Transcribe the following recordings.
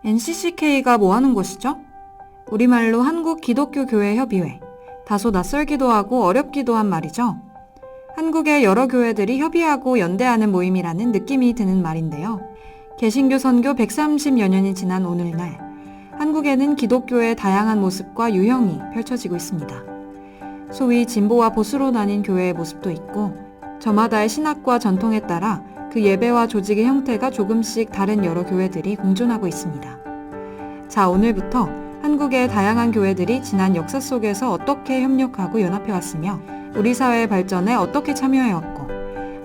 NCCK가 뭐 하는 곳이죠? 우리말로 한국기독교교회협의회. 다소 낯설기도 하고 어렵기도 한 말이죠. 한국의 여러 교회들이 협의하고 연대하는 모임이라는 느낌이 드는 말인데요. 개신교 선교 130여 년이 지난 오늘날 한국에는 기독교의 다양한 모습과 유형이 펼쳐지고 있습니다. 소위 진보와 보수로 나뉜 교회의 모습도 있고 저마다의 신학과 전통에 따라 그 예배와 조직의 형태가 조금씩 다른 여러 교회들이 공존하고 있습니다. 자, 오늘부터 한국의 다양한 교회들이 지난 역사 속에서 어떻게 협력하고 연합해왔으며 우리 사회의 발전에 어떻게 참여해왔고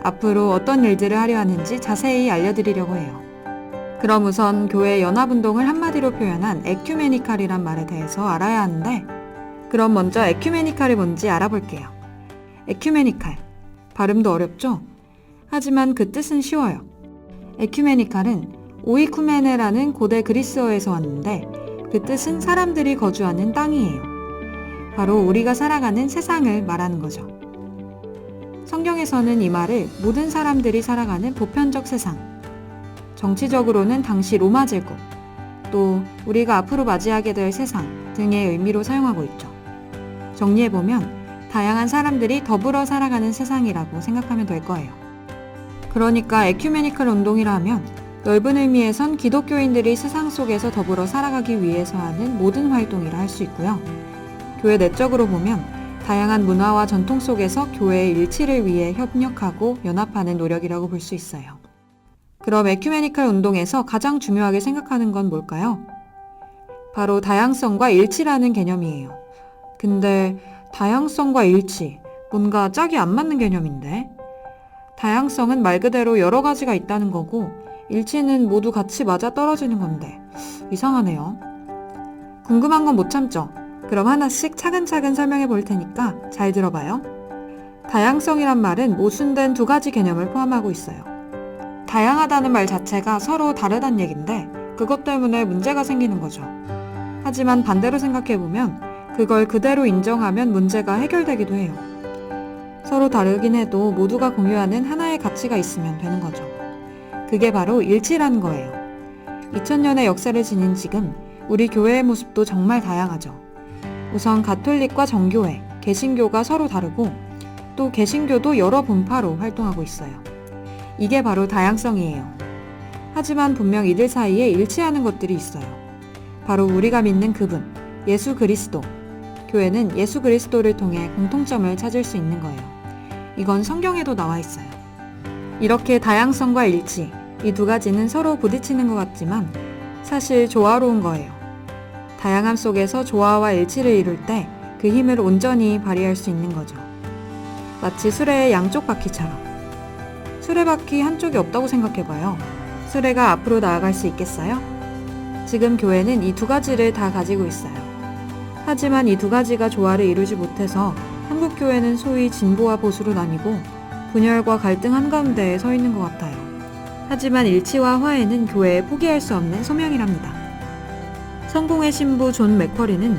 앞으로 어떤 일들을 하려 하는지 자세히 알려드리려고 해요. 그럼 우선 교회 연합운동을 한마디로 표현한 에큐메니칼이란 말에 대해서 알아야 하는데 그럼 먼저 에큐메니칼이 뭔지 알아볼게요. 에큐메니칼, 발음도 어렵죠? 하지만 그 뜻은 쉬워요. 에큐메니칼은 오이쿠메네라는 고대 그리스어에서 왔는데 그 뜻은 사람들이 거주하는 땅이에요. 바로 우리가 살아가는 세상을 말하는 거죠. 성경에서는 이 말을 모든 사람들이 살아가는 보편적 세상, 정치적으로는 당시 로마 제국, 또 우리가 앞으로 맞이하게 될 세상 등의 의미로 사용하고 있죠. 정리해보면 다양한 사람들이 더불어 살아가는 세상이라고 생각하면 될 거예요. 그러니까 에큐메니컬 운동이라 하면 넓은 의미에선 기독교인들이 세상 속에서 더불어 살아가기 위해서 하는 모든 활동이라 할 수 있고요. 교회 내적으로 보면 다양한 문화와 전통 속에서 교회의 일치를 위해 협력하고 연합하는 노력이라고 볼 수 있어요. 그럼 에큐메니컬 운동에서 가장 중요하게 생각하는 건 뭘까요? 바로 다양성과 일치라는 개념이에요. 근데 다양성과 일치, 뭔가 짝이 안 맞는 개념인데? 다양성은 말 그대로 여러 가지가 있다는 거고 일치는 모두 같이 맞아 떨어지는 건데 이상하네요. 궁금한 건 못 참죠? 그럼 하나씩 차근차근 설명해 볼 테니까 잘 들어봐요. 다양성이란 말은 모순된 두 가지 개념을 포함하고 있어요. 다양하다는 말 자체가 서로 다르단 얘긴데 그것 때문에 문제가 생기는 거죠. 하지만 반대로 생각해보면 그걸 그대로 인정하면 문제가 해결되기도 해요. 서로 다르긴 해도 모두가 공유하는 하나의 가치가 있으면 되는 거죠. 그게 바로 일치라는 거예요. 2000년의 역사를 지닌 지금 우리 교회의 모습도 정말 다양하죠. 우선 가톨릭과 정교회, 개신교가 서로 다르고 또 개신교도 여러 분파로 활동하고 있어요. 이게 바로 다양성이에요. 하지만 분명 이들 사이에 일치하는 것들이 있어요. 바로 우리가 믿는 그분, 예수 그리스도. 교회는 예수 그리스도를 통해 공통점을 찾을 수 있는 거예요. 이건 성경에도 나와 있어요. 이렇게 다양성과 일치, 이 두 가지는 서로 부딪히는 것 같지만 사실 조화로운 거예요. 다양함 속에서 조화와 일치를 이룰 때 그 힘을 온전히 발휘할 수 있는 거죠. 마치 수레의 양쪽 바퀴처럼. 수레바퀴 한쪽이 없다고 생각해봐요. 수레가 앞으로 나아갈 수 있겠어요? 지금 교회는 이 두 가지를 다 가지고 있어요. 하지만 이 두 가지가 조화를 이루지 못해서 한국 교회는 소위 진보와 보수로 나뉘고 분열과 갈등 한가운데에 서 있는 것 같아요. 하지만 일치와 화해는 교회에 포기할 수 없는 소명이랍니다. 성공의 신부 존 맥쿼리는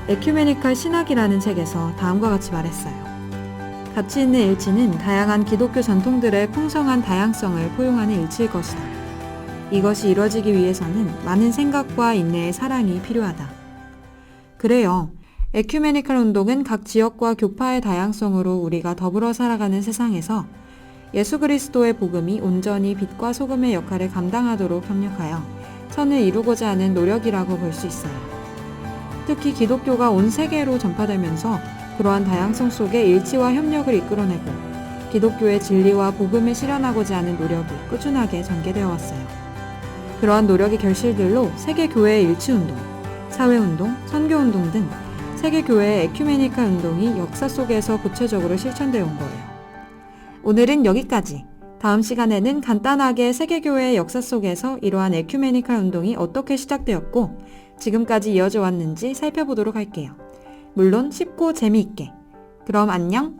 에큐메니컬 신학이라는 책에서 다음과 같이 말했어요. 가치 있는 일치는 다양한 기독교 전통들의 풍성한 다양성을 포용하는 일치일 것이다. 이것이 이루어지기 위해서는 많은 생각과 인내의 사랑이 필요하다. 그래요. 에큐메니컬 운동은 각 지역과 교파의 다양성으로 우리가 더불어 살아가는 세상에서 예수 그리스도의 복음이 온전히 빛과 소금의 역할을 감당하도록 협력하여 선을 이루고자 하는 노력이라고 볼 수 있어요. 특히 기독교가 온 세계로 전파되면서 그러한 다양성 속에 일치와 협력을 이끌어내고 기독교의 진리와 복음을 실현하고자 하는 노력이 꾸준하게 전개되어 왔어요. 그러한 노력의 결실들로 세계교회의 일치운동, 사회운동, 선교운동 등 세계교회의 에큐메니컬 운동이 역사 속에서 구체적으로 실천되어 온 거예요. 오늘은 여기까지. 다음 시간에는 간단하게 세계교회의 역사 속에서 이러한 에큐메니컬 운동이 어떻게 시작되었고 지금까지 이어져 왔는지 살펴보도록 할게요. 물론 쉽고 재미있게. 그럼 안녕!